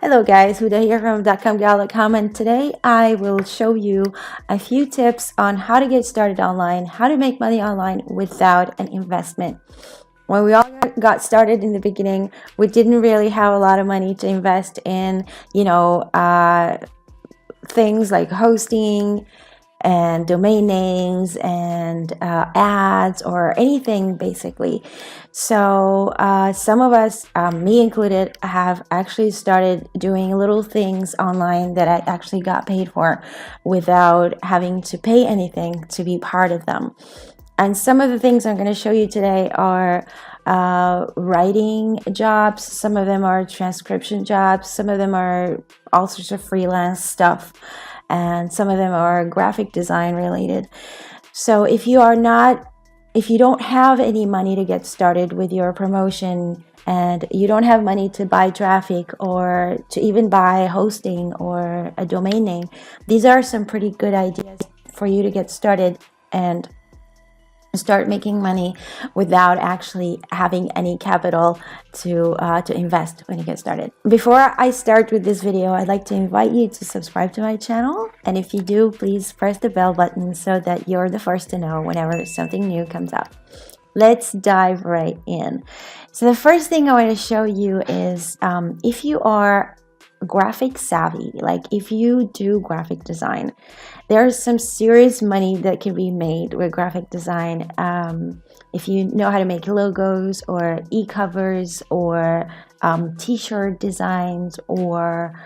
Hello guys, Huda here from .comgal.com, and today I will show you a few tips on how to get started online, how to make money online without an investment. When we all got started in the beginning, we didn't really have a lot of money to invest in, things like hosting and domain names and ads or anything basically. So some of us, me included, have actually started doing little things online that I actually got paid for without having to pay anything to be part of them. And some of the things I'm going to show you today are writing jobs. Some of them are transcription jobs. Some of them are all sorts of freelance stuff. And some of them are graphic design related. So if you don't have any money to get started with your promotion, and you don't have money to buy traffic or to even buy hosting or a domain name, these are some pretty good ideas for you to get started and start making money without actually having any capital to invest when you get started. Before I start with this video, I'd like to invite you to subscribe to my channel, and if you do, please press the bell button so that you're the first to know whenever something new comes up. Let's dive right in. So the first thing I want to show you is if you are graphic savvy, like if you do graphic design, there's some serious money that can be made with graphic design. If you know how to make logos or e-covers or t-shirt designs or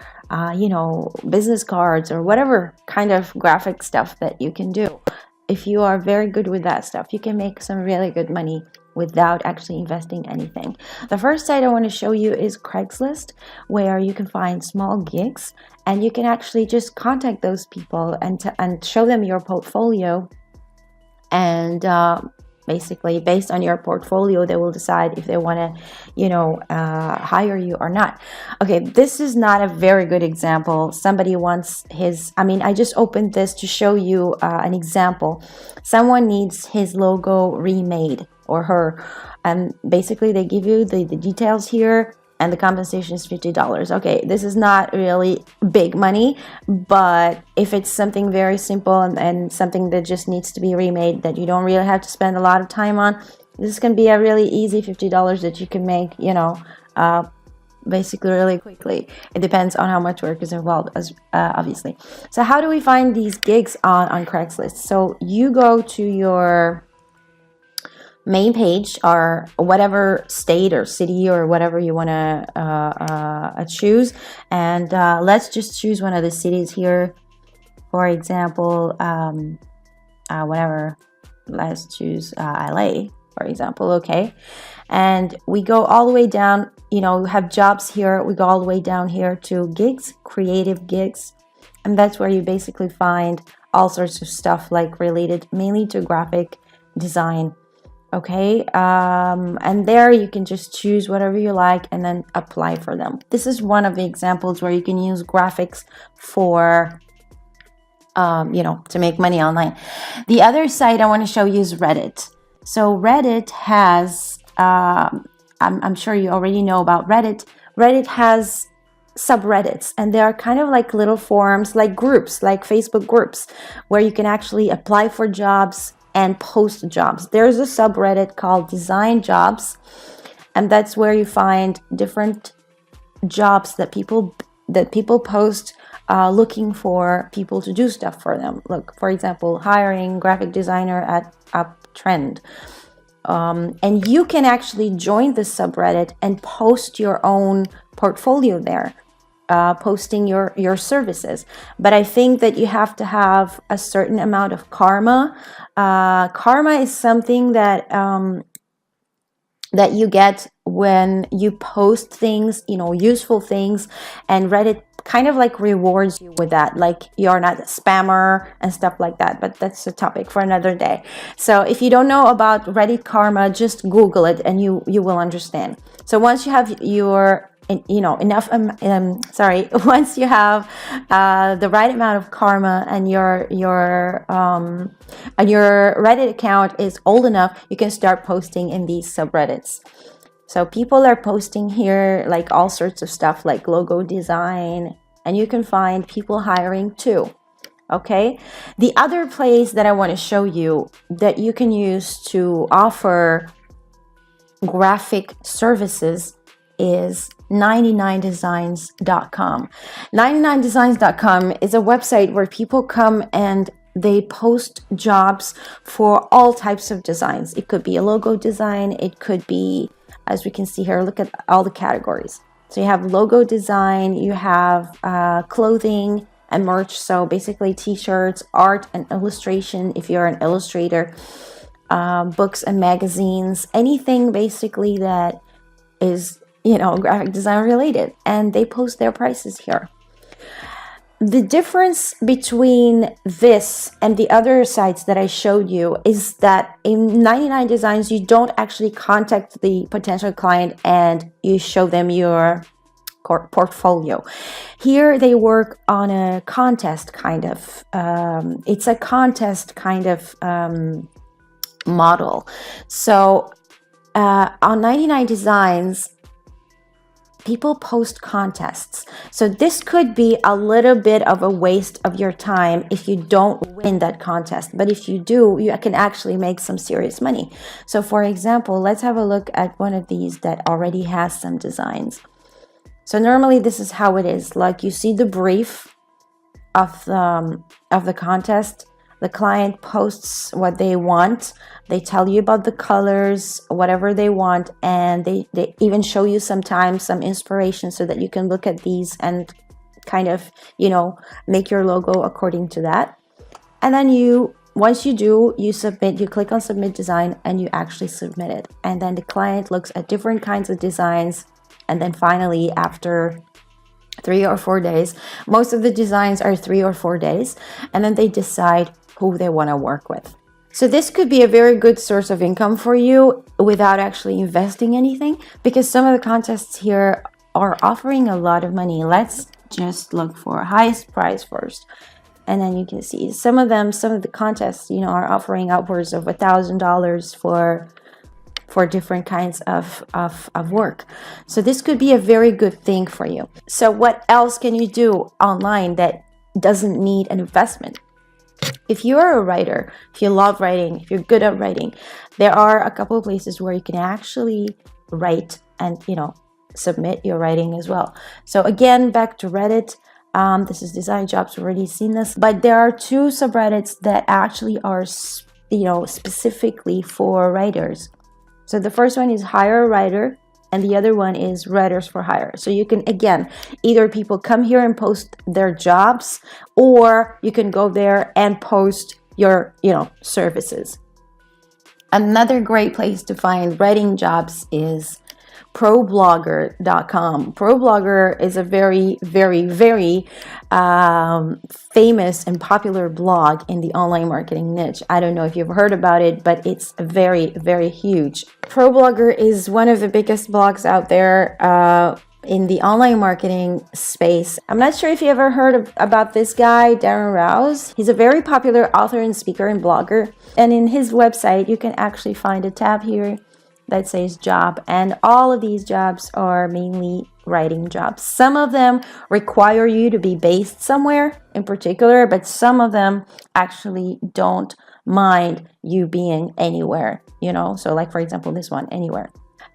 business cards or whatever kind of graphic stuff that you can do. If you are very good with that stuff, you can make some really good money without actually investing anything. The first site I want to show you is Craigslist, where you can find small gigs and you can actually just contact those people and show them your portfolio, and basically based on your portfolio they will decide if they want to hire you or not. Okay, this is not a very good example. Somebody wants I just opened this to show you an example. Someone needs his logo remade, or her, and basically they give you the details here, and the compensation is $50. Okay, this is not really big money, but if it's something very simple and something that just needs to be remade that you don't really have to spend a lot of time on, this can be a really easy $50 that you can make, basically really quickly. It depends on how much work is involved, obviously. So how do we find these gigs on Craigslist? So you go to your main page, or whatever state or city or whatever you want to choose, and let's just choose one of the cities here. For example, let's choose LA, for example. Okay, and we go all the way down. We have jobs here. We go all the way down here to gigs, creative gigs, and that's where you basically find all sorts of stuff like related mainly to graphic design. Okay, and there you can just choose whatever you like and then apply for them. This is one of the examples where you can use graphics for to make money online. The other site I want to show you is Reddit. So Reddit has I'm sure you already know about Reddit. Reddit has subreddits, and they are kind of like little forums, like groups, like Facebook groups, where you can actually apply for jobs and post jobs. There's a subreddit called Design Jobs, and that's where you find different jobs that people post, looking for people to do stuff for them. Look, for example, hiring graphic designer at uptrend. And you can actually join the subreddit and post your own portfolio there, posting your services. But I think that you have to have a certain amount of karma. Karma is something that you get when you post things, useful things, and Reddit kind of like rewards you with that, like you're not a spammer and stuff like that. But that's a topic for another day. So if you don't know about Reddit karma, just Google it and you will understand. So once you have your once you have the right amount of karma and your Reddit account is old enough, you can start posting in these subreddits. So people are posting here like all sorts of stuff like logo design, and you can find people hiring too. Okay, the other place that I want to show you that you can use to offer graphic services is 99designs.com. 99designs.com is a website where people come and they post jobs for all types of designs. It could be a logo design, it could be, as we can see here, look at all the categories. So you have logo design, you have clothing and merch, so basically t-shirts, art and illustration if you're an illustrator, books and magazines, anything basically that is, graphic design related, and they post their prices here. The difference between this and the other sites that I showed you is that in 99 Designs, you don't actually contact the potential client and you show them your portfolio. Here they work on a contest kind of, it's a contest kind of model. So on 99 Designs, people post contests. So this could be a little bit of a waste of your time if you don't win that contest. But if you do, you can actually make some serious money. So for example, let's have a look at one of these that already has some designs. So normally this is how it is. Like you see the brief of the contest. The client posts what they want. They tell you about the colors, whatever they want, and they even show you sometimes some inspiration so that you can look at these and kind of, make your logo according to that. And then once you do, you submit, you click on submit design and you actually submit it. And then the client looks at different kinds of designs. And then finally, after 3 or 4 days, most of the designs are 3 or 4 days, and then they decide who they want to work with. So this could be a very good source of income for you without actually investing anything, because some of the contests here are offering a lot of money. Let's just look for highest price first. And then you can see some of the contests, are offering upwards of $1,000 for different kinds of work. So this could be a very good thing for you. So what else can you do online that doesn't need an investment? If you're a writer, if you love writing, if you're good at writing, there are a couple of places where you can actually write and, submit your writing as well. So again, back to Reddit. This is Design Jobs, we've already seen this, but there are 2 subreddits that actually are, specifically for writers. So the first one is Hire a Writer, and the other one is Writers for Hire. So you can, again, either people come here and post their jobs, or you can go there and post your, services. Another great place to find writing jobs is ProBlogger.com. ProBlogger is a very, very, very famous and popular blog in the online marketing niche. I don't know if you've heard about it, but it's very, very huge. ProBlogger is one of the biggest blogs out there in the online marketing space. I'm not sure if you ever heard about this guy, Darren Rouse. He's a very popular author and speaker and blogger. And in his website, you can actually find a tab here that says job, and all of these jobs are mainly writing jobs. Some of them require you to be based somewhere in particular, but some of them actually don't mind you being anywhere, so like for example this one, anywhere.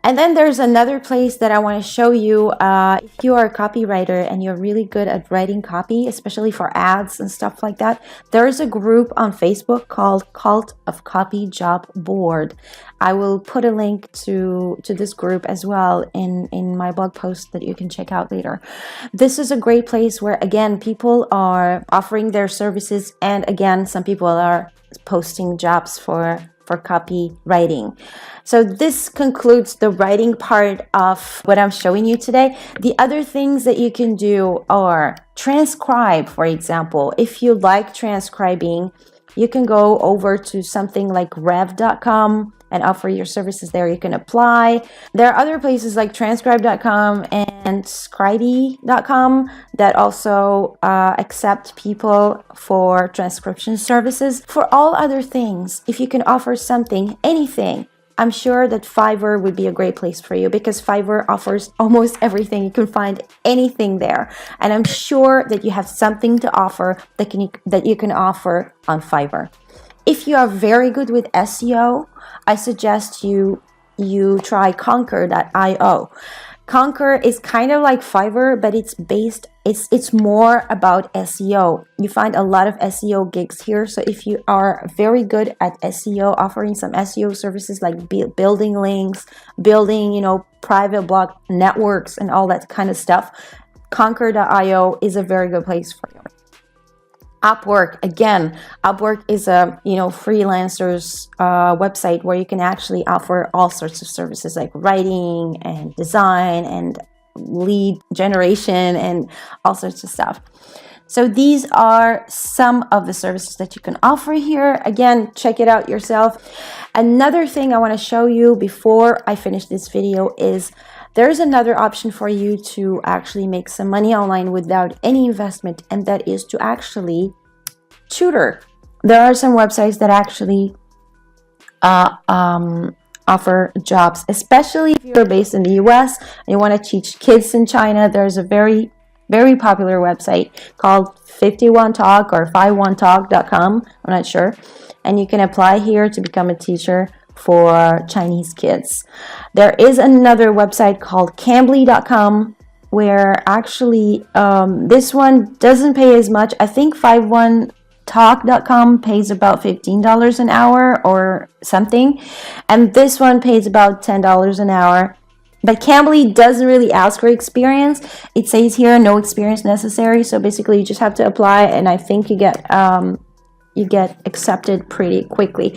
And then there's another place that I want to show you. If you are a copywriter and you're really good at writing copy, especially for ads and stuff like that, there is a group on Facebook called Cult of Copy Job Board. I will put a link to this group as well in my blog post that you can check out later. This is a great place where, again, people are offering their services, and again, some people are posting jobs for copywriting. So this concludes the writing part of what I'm showing you today. The other things that you can do are transcribe, for example. If you like transcribing, you can go over to something like rev.com and offer your services there. You can apply. There are other places like transcribe.com and scribey.com that also accept people for transcription services. For all other things, if you can offer something, anything, I'm sure that Fiverr would be a great place for you, because Fiverr offers almost everything. You can find anything there, and I'm sure that you have something to offer that you can offer on Fiverr. If you are very good with SEO, I suggest you try Conquer.io. Conquer is kind of like Fiverr, but it's more about SEO. You find a lot of SEO gigs here. So if you are very good at SEO, offering some SEO services like building links, building, private blog networks and all that kind of stuff, Conquer.io is a very good place for you. Upwork, again, Upwork is a freelancers website where you can actually offer all sorts of services like writing and design and lead generation and all sorts of stuff. So these are some of the services that you can offer here. Again, check it out yourself. Another thing I want to show you before I finish this video is there's another option for you to actually make some money online without any investment, and that is to actually tutor. There are some websites that actually offer jobs, especially if you're based in the US and you want to teach kids in China. There's a very, very popular website called 51talk or 51talk.com. I'm not sure. And you can apply here to become a teacher for Chinese kids. There is another website called Cambly.com where actually this one doesn't pay as much. I think 51talk.com pays about $15 an hour or something, and this one pays about $10 an hour. But Cambly doesn't really ask for experience. It says here no experience necessary, so basically you just have to apply, and I think you get accepted pretty quickly.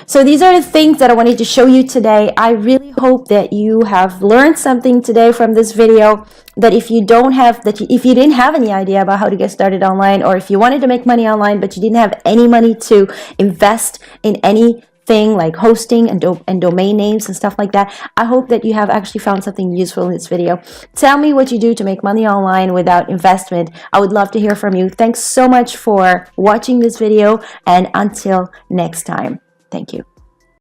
So these are the things that I wanted to show you today. I really hope that you have learned something today from this video, that if you didn't have any idea about how to get started online, or if you wanted to make money online but you didn't have any money to invest in anything like hosting and domain names and stuff like that, I hope that you have actually found something useful in this video. Tell me what you do to make money online without investment. I would love to hear from you. Thanks so much for watching this video, and until next time, thank you.